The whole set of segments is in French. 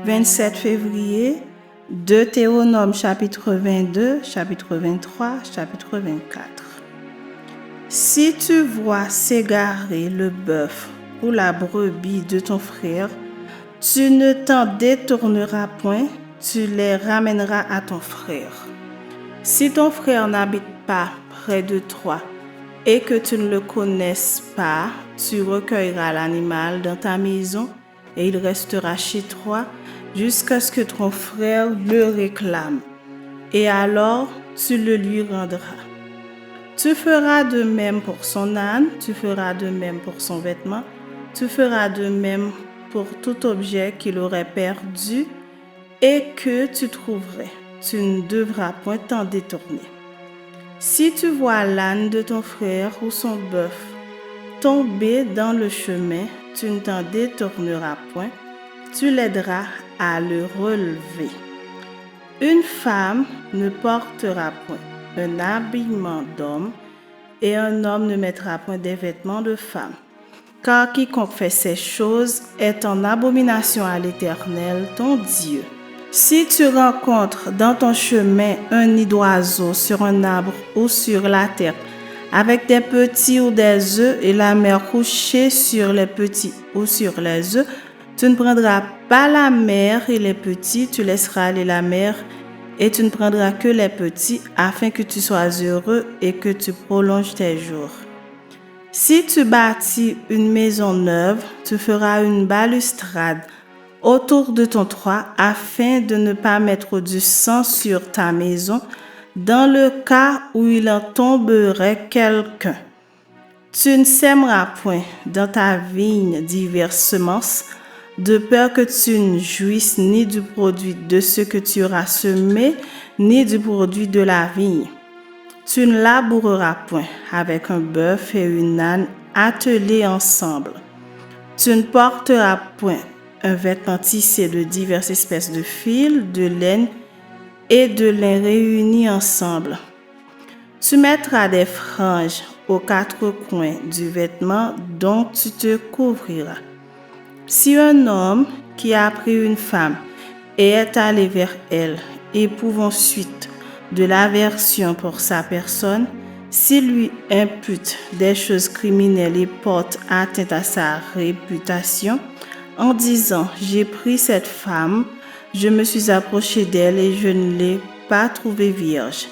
27 février, Deutéronome chapitre 22, chapitre 23, chapitre 24. Si tu vois s'égarer le bœuf ou la brebis de ton frère, tu ne t'en détourneras point, tu les ramèneras à ton frère. Si ton frère n'habite pas près de toi et que tu ne le connaisses pas, tu recueilleras l'animal dans ta maison et il restera chez toi jusqu'à ce que ton frère le réclame. Et alors, tu le lui rendras. Tu feras de même pour son âne, tu feras de même pour son vêtement, tu feras de même pour tout objet qu'il aurait perdu et que tu trouverais. Tu ne devras point t'en détourner. Si tu vois l'âne de ton frère ou son bœuf tomber dans le chemin, tu ne t'en détourneras point, tu l'aideras à le relever. Une femme ne portera point un habillement d'homme et un homme ne mettra point des vêtements de femme. Car quiconque fait ces choses est en abomination à l'Éternel, ton Dieu. Si tu rencontres dans ton chemin un nid d'oiseau sur un arbre ou sur la terre, avec des petits ou des œufs et la mère couchée sur les petits ou sur les œufs, tu ne prendras pas la mère et les petits, tu laisseras aller la mère et tu ne prendras que les petits afin que tu sois heureux et que tu prolonges tes jours. Si tu bâtis une maison neuve, tu feras une balustrade autour de ton toit afin de ne pas mettre du sang sur ta maison dans le cas où il en tomberait quelqu'un. Tu ne sèmeras point dans ta vigne diverses semences, de peur que tu ne jouisses ni du produit de ce que tu auras semé, ni du produit de la vigne. Tu ne laboureras point avec un bœuf et une âne attelés ensemble. Tu ne porteras point un vêtement tissé de diverses espèces de fils, de laine et de lin réunis ensemble. Tu mettras des franges aux quatre coins du vêtement dont tu te couvriras. Si un homme qui a pris une femme et est allé vers elle, éprouve ensuite de l'aversion pour sa personne, s'il lui impute des choses criminelles et porte atteinte à sa réputation, en disant « J'ai pris cette femme, je me suis approché d'elle et je ne l'ai pas trouvée vierge »,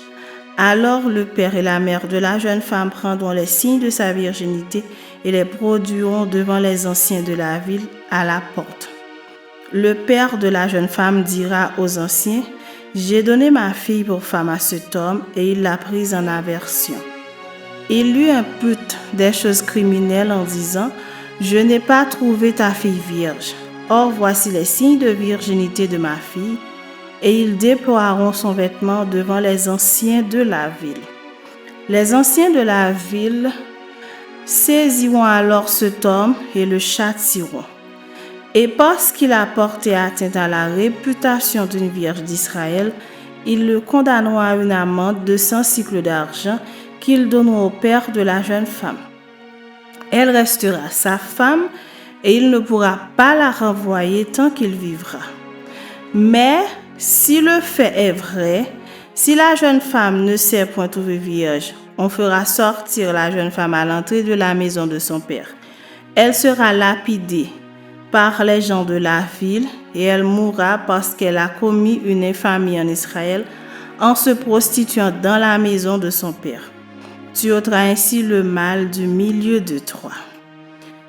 alors le père et la mère de la jeune femme prendront les signes de sa virginité et les produiront devant les anciens de la ville à la porte. Le père de la jeune femme dira aux anciens « J'ai donné ma fille pour femme à cet homme et il l'a prise en aversion. » Il lui impute des choses criminelles en disant « Je n'ai pas trouvé ta fille vierge. Or voici les signes de virginité de ma fille. » Et ils déploieront son vêtement devant les anciens de la ville. Les anciens de la ville saisiront alors cet homme et le châtieront. Et parce qu'il a porté atteinte à la réputation d'une vierge d'Israël, ils le condamneront à une amende de 100 sicles d'argent qu'ils donneront au père de la jeune femme. Elle restera sa femme et il ne pourra pas la renvoyer tant qu'il vivra. Mais si le fait est vrai, si la jeune femme ne s'est point trouvée vierge, on fera sortir la jeune femme à l'entrée de la maison de son père. Elle sera lapidée par les gens de la ville et elle mourra parce qu'elle a commis une infamie en Israël en se prostituant dans la maison de son père. Tu ôteras ainsi le mal du milieu de toi.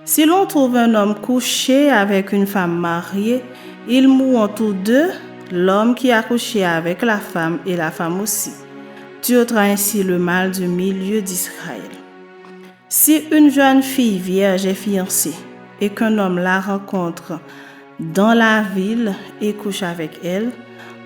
Si l'on trouve un homme couché avec une femme mariée, ils mourront tous deux, l'homme qui a couché avec la femme et la femme aussi. Tu ôteras ainsi le mal du milieu d'Israël. Si une jeune fille vierge est fiancée et qu'un homme la rencontre dans la ville et couche avec elle,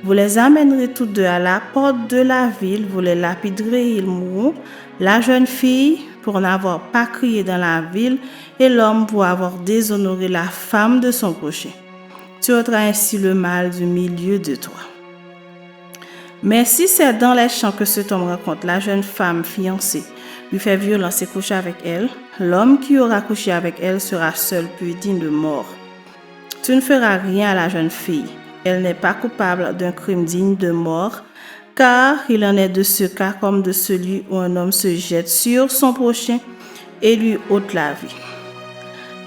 vous les amènerez toutes deux à la porte de la ville, vous les lapiderez, ils mourront, la jeune fille pour n'avoir pas crié dans la ville et l'homme pour avoir déshonoré la femme de son prochain. Tu ôteras ainsi le mal du milieu de toi. Mais si c'est dans les champs que cet homme rencontre la jeune femme fiancée, lui fait violence et couche avec elle, l'homme qui aura couché avec elle sera seul puis digne de mort. Tu ne feras rien à la jeune fille. elle n'est pas coupable d'un crime digne de mort, car il en est de ce cas comme de celui où un homme se jette sur son prochain et lui ôte la vie.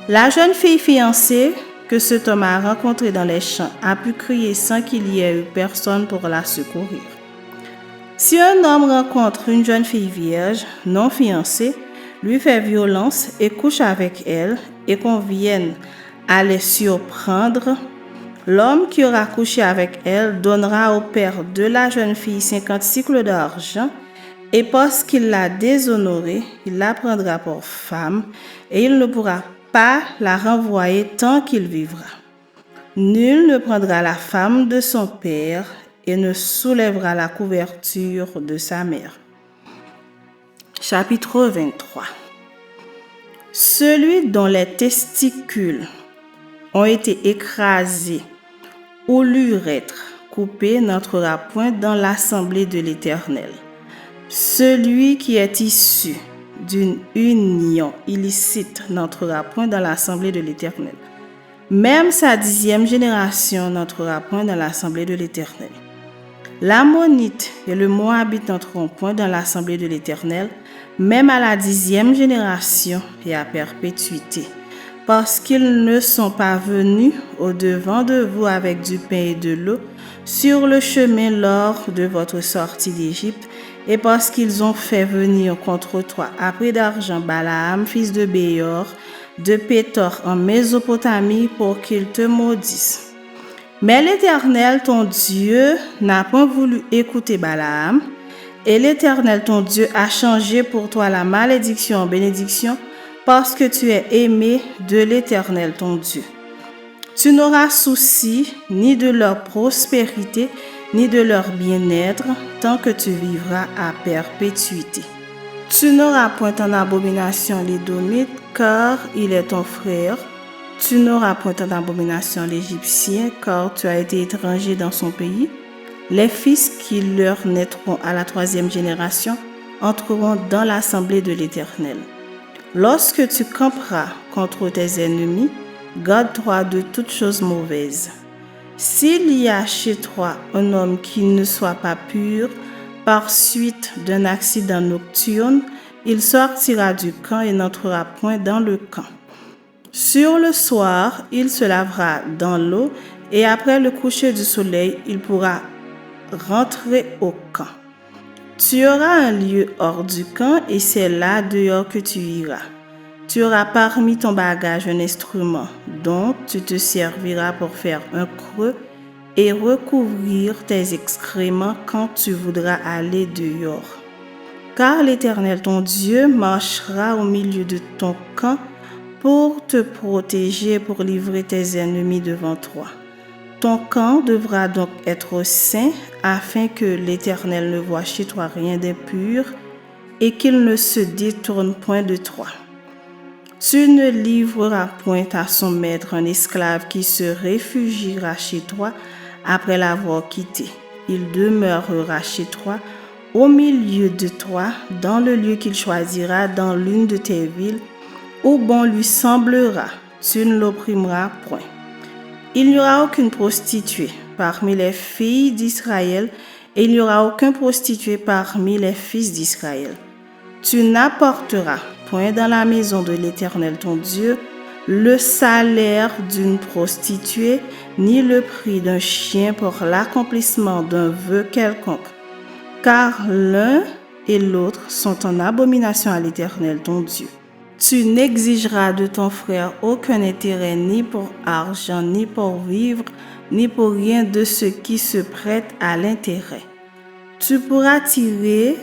La jeune fille fiancée que cet homme a rencontrée dans les champs a pu crier sans qu'il y ait eu personne pour la secourir. Si un homme rencontre une jeune fille vierge, non fiancée, lui fait violence et couche avec elle et qu'on vienne à les surprendre, l'homme qui aura couché avec elle donnera au père de la jeune fille 50 cycles d'argent et parce qu'il l'a déshonorée, il la prendra pour femme et il ne pourra pas la renvoyer tant qu'il vivra. Nul ne prendra la femme de son père et ne soulèvera la couverture de sa mère. Chapitre 23. Celui dont les testicules ont été écrasés ou l'urètre coupé n'entrera point dans l'assemblée de l'Éternel. Celui qui est issu d'une union illicite n'entrera point dans l'assemblée de l'Éternel. Même sa 10e génération n'entrera point dans l'assemblée de l'Éternel. L'Ammonite et le Moabite n'entreront point dans l'assemblée de l'Éternel, même à la 10e génération et à perpétuité, parce qu'ils ne sont pas venus au-devant de vous avec du pain et de l'eau sur le chemin lors de votre sortie d'Égypte, et parce qu'ils ont fait venir contre toi à prix d'argent Balaam, fils de Béor, de Pétor en Mésopotamie, pour qu'il te maudisse. Mais l'Éternel, ton Dieu, n'a point voulu écouter Balaam, et l'Éternel, ton Dieu, a changé pour toi la malédiction en bénédiction, parce que tu es aimé de l'Éternel, ton Dieu. Tu n'auras souci ni de leur prospérité, ni de leur bien-être, tant que tu vivras à perpétuité. Tu n'auras point en abomination l'Édomite, car il est ton frère. Tu n'auras point en abomination l'Égyptien, car tu as été étranger dans son pays. Les fils qui leur naîtront à la 3e génération entreront dans l'assemblée de l'Éternel. Lorsque tu camperas contre tes ennemis, garde-toi de toutes choses mauvaises. S'il y a chez toi un homme qui ne soit pas pur, par suite d'un accident nocturne, il sortira du camp et n'entrera point dans le camp. Sur le soir, il se lavera dans l'eau et après le coucher du soleil, il pourra rentrer au camp. Tu auras un lieu hors du camp et c'est là dehors que tu iras. Tu auras parmi ton bagage un instrument dont tu te serviras pour faire un creux et recouvrir tes excréments quand tu voudras aller dehors. Car l'Éternel ton Dieu marchera au milieu de ton camp pour te protéger, pour livrer tes ennemis devant toi. Ton camp devra donc être saint afin que l'Éternel ne voie chez toi rien d'impur et qu'il ne se détourne point de toi. Tu ne livreras point à son maître un esclave qui se réfugiera chez toi après l'avoir quitté. Il demeurera chez toi, au milieu de toi, dans le lieu qu'il choisira dans l'une de tes villes, où bon lui semblera. Tu ne l'opprimeras point. Il n'y aura aucune prostituée parmi les filles d'Israël, et il n'y aura aucun prostitué parmi les fils d'Israël. Tu n'apporteras point dans la maison de l'Éternel ton Dieu le salaire d'une prostituée, ni le prix d'un chien pour l'accomplissement d'un vœu quelconque, car l'un et l'autre sont en abomination à l'Éternel ton Dieu. Tu n'exigeras de ton frère aucun intérêt ni pour argent, ni pour vivre, ni pour rien de ce qui se prête à l'intérêt. Tu pourras tirer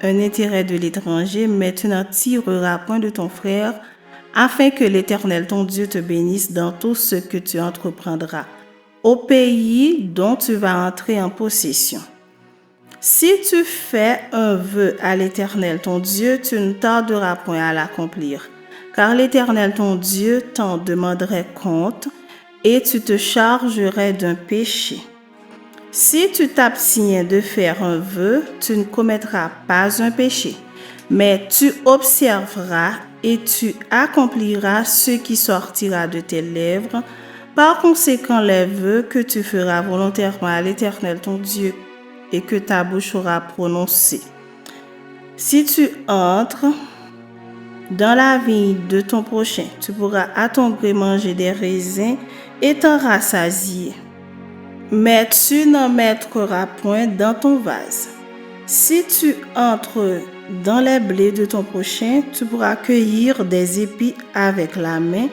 un intérêt de l'étranger, mais tu n'en tireras point de ton frère, afin que l'Éternel ton Dieu te bénisse dans tout ce que tu entreprendras, au pays dont tu vas entrer en possession. Si tu fais un vœu à l'Éternel ton Dieu, tu ne tarderas point à l'accomplir, car l'Éternel ton Dieu t'en demanderait compte, et tu te chargerais d'un péché. Si tu t'abstiens de faire un vœu, tu ne commettras pas un péché, mais tu observeras et tu accompliras ce qui sortira de tes lèvres, Par conséquent, les vœux que tu feras volontairement à l'Éternel ton Dieu et que ta bouche aura prononcés. Si tu entres dans la vigne de ton prochain, tu pourras à ton gré manger des raisins et t'en rassasier. Mais tu n'en mettras point dans ton vase. Si tu entres dans les blés de ton prochain, tu pourras cueillir des épis avec la main,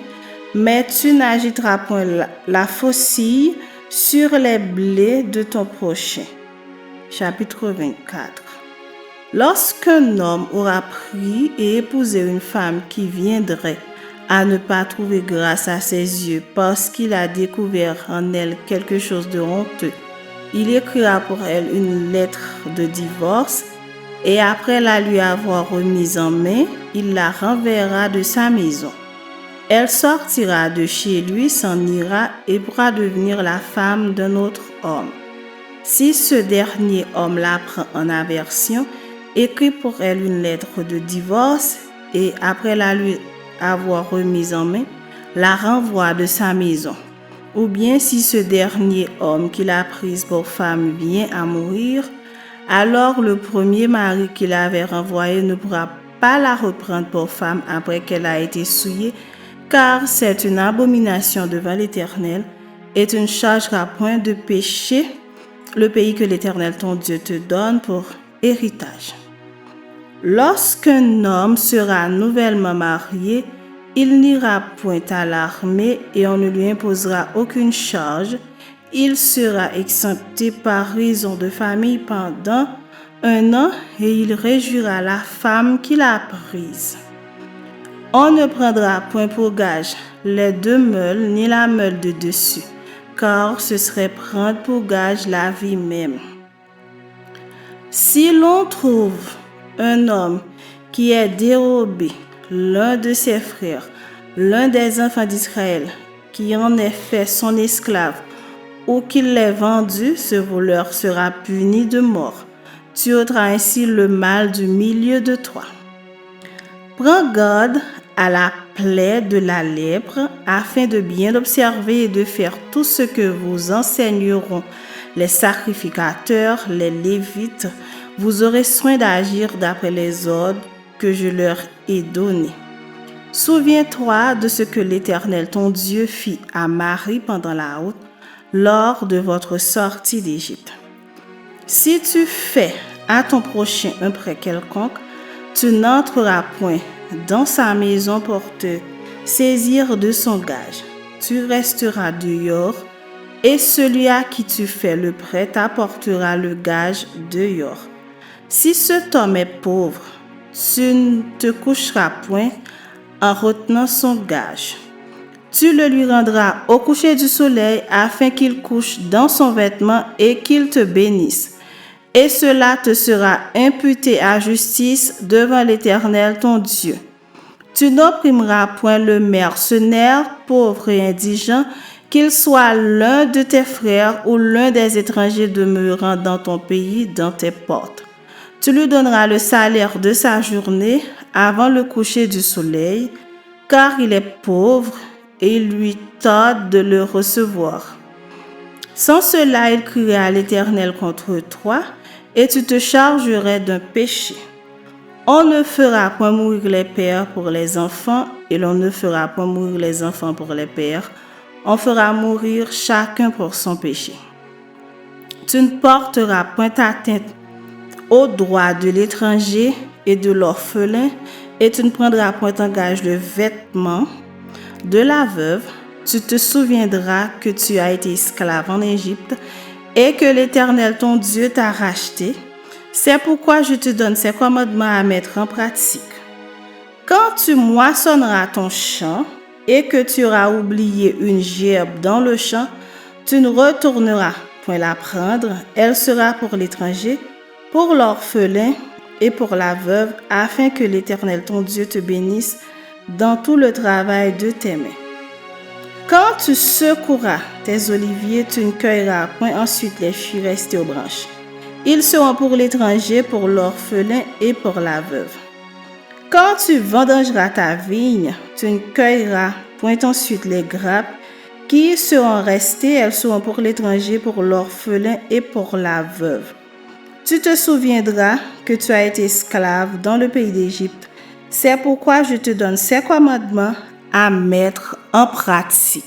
mais tu n'agiteras point la faucille sur les blés de ton prochain. Chapitre 24. Lorsqu'un homme aura pris et épousé une femme qui viendrait à ne pas trouver grâce à ses yeux parce qu'il a découvert en elle quelque chose de honteux, il écrira pour elle une lettre de divorce et après la lui avoir remise en main, il la renverra de sa maison. Elle sortira de chez lui, s'en ira et pourra devenir la femme d'un autre homme. Si ce dernier homme la prend en aversion, écrit pour elle une lettre de divorce et après la lui avoir remise en main, la renvoie de sa maison. Ou bien si ce dernier homme qu'il a prise pour femme vient à mourir, alors le premier mari qu'il avait renvoyé ne pourra pas la reprendre pour femme après qu'elle a été souillée, car c'est une abomination devant l'Éternel et tu ne chargeras point de péché le pays que l'Éternel ton Dieu te donne pour héritage. Lorsqu'un homme sera nouvellement marié, il n'ira point à l'armée et on ne lui imposera aucune charge. Il sera exempté par raison de famille pendant 1 an et il réjouira la femme qu'il a prise. On ne prendra point pour gage les 2 meules ni la meule de dessus, car ce serait prendre pour gage la vie même. Si l'on trouve un homme qui ait dérobé l'un de ses frères, l'un des enfants d'Israël, qui en ait fait son esclave, ou qu'il l'ait vendu, ce voleur sera puni de mort. Tu ôteras ainsi le mal du milieu de toi. Prends garde à la plaie de la lèpre, afin de bien observer et de faire tout ce que vous enseigneront les sacrificateurs, les Lévites. Vous aurez soin d'agir d'après les ordres que je leur ai donnés. Souviens-toi de ce que l'Éternel ton Dieu fit à Marie pendant la route, lors de votre sortie d'Égypte. Si tu fais à ton prochain un prêt quelconque, tu n'entreras point dans sa maison pour te saisir de son gage. Tu resteras dehors, et celui à qui tu fais le prêt t'apportera le gage dehors. Si cet homme est pauvre, tu ne te coucheras point en retenant son gage. Tu le lui rendras au coucher du soleil afin qu'il couche dans son vêtement et qu'il te bénisse. Et cela te sera imputé à justice devant l'Éternel ton Dieu. Tu n'opprimeras point le mercenaire, pauvre et indigent, qu'il soit l'un de tes frères ou l'un des étrangers demeurant dans ton pays, dans tes portes. Tu lui donneras le salaire de sa journée avant le coucher du soleil, car il est pauvre et il lui tarde de le recevoir. Sans cela, il crierait à l'Éternel contre toi, et tu te chargerais d'un péché. On ne fera point mourir les pères pour les enfants, et l'on ne fera point mourir les enfants pour les pères. On fera mourir chacun pour son péché. Tu ne porteras point atteinte aux droits de l'étranger et de l'orphelin, et tu ne prendras point en gage le vêtement de la veuve. Tu te souviendras que tu as été esclave en Égypte et que l'Éternel ton Dieu t'a racheté. C'est pourquoi je te donne ces commandements à mettre en pratique. Quand tu moissonneras ton champ et que tu auras oublié une gerbe dans le champ, tu ne retourneras point la prendre. Elle sera pour l'étranger, pour l'orphelin et pour la veuve, afin que l'Éternel ton Dieu te bénisse dans tout le travail de tes mains. Quand tu secoueras tes oliviers, tu ne cueilleras point ensuite les fruits restés aux branches. Ils seront pour l'étranger, pour l'orphelin et pour la veuve. Quand tu vendangeras ta vigne, tu ne cueilleras point ensuite les grappes qui seront restées, elles seront pour l'étranger, pour l'orphelin et pour la veuve. Tu te souviendras que tu as été esclave dans le pays d'Égypte. C'est pourquoi je te donne ces commandements à mettre en pratique.